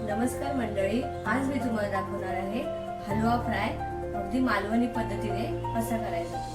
नमस्कार मंडळी, आज मी तुम्हाला दाखवणार आहे हलवा फ्राय अगदी मालवणी पद्धतीने कसा करायचा।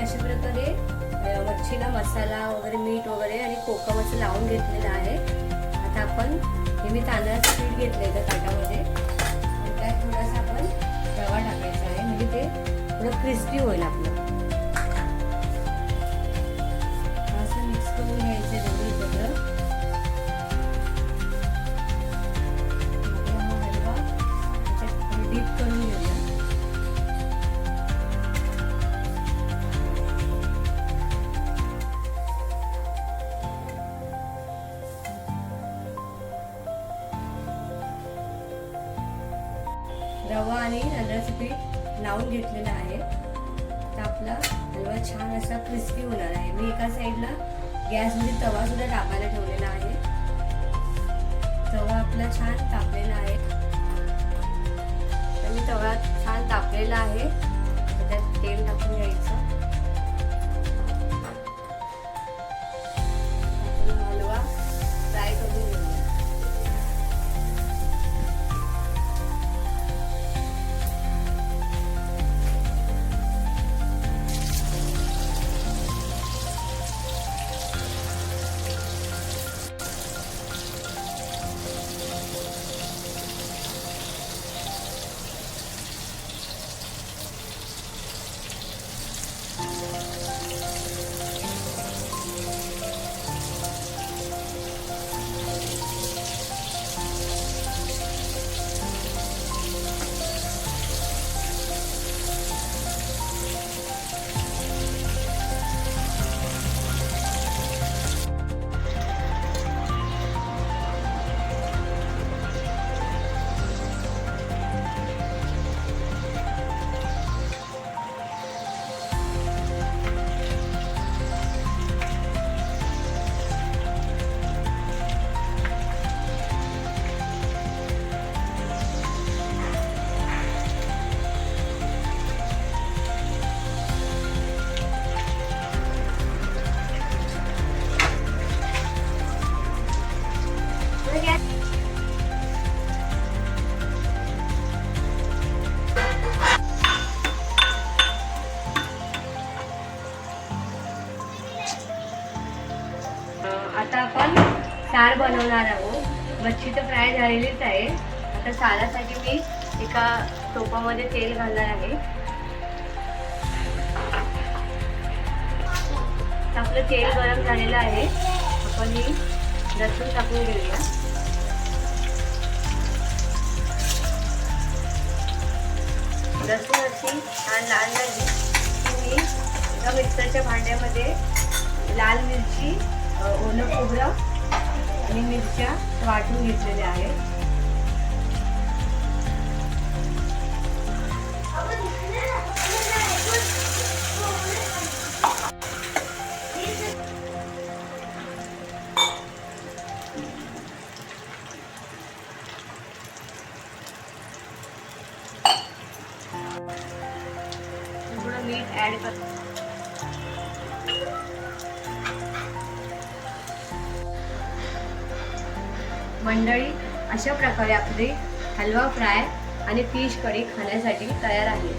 अशा प्रकारे मच्छीला मसाला वगैरे मीठ वगैरे आणि कोकम असं लावून घेतलेलं आहे। आता आपण हे मी तांदळाचं पीठ घेतलंय त्या ताटामध्ये आणि त्यात थोडासा आपण रवा टाकायचा आहे, म्हणजे ते थोडं क्रिस्पी होईल आपलं। असं मिक्स करून घ्यायचं दोन्ही एकत्र। हलवा त्याच्यात डीप करून घेऊया। रवा आणि तांदळाचं पीठ लावून घेतलेलं आहे। तर आपला हलवा छान असा क्रिस्पी होणार आहे। मी एका साईडला गॅसमध्ये तवा सुद्धा तापायला ठेवलेला आहे। तवा आपला छान तापलेला आहे। तर मी तवा छान तापलेला आहे, त्यात तेल टाकून घ्यायचं। हलवा फ्राय करून घेऊया। बनवणार आहोत. मच्छी तर फ्राय झालेलीच आहे. आता सालासाठी मी एका टोपामध्ये तेल घालणार आहे. आपलं तेल गरम झालेलं आहे. आपण ही लसूण टाकून घेऊया. लसूण अशी छान लाल झाली की मी एका मिक्सरच्या भांड्यामध्ये लाल मिरची, ओलं खोबरं आणि मिरच्या वाटून घेतलेल्या आहेत. थोडं मीठ ऍड करतो. मंडळी, अशा प्रकारे आपले हलवा फ्राय आणि फिश कढी खाण्यासाठी तयार आहे.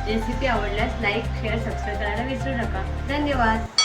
रेसिपी आवडल्यास लाईक, शेअर, सबस्क्राईब करायला विसरू नका. धन्यवाद.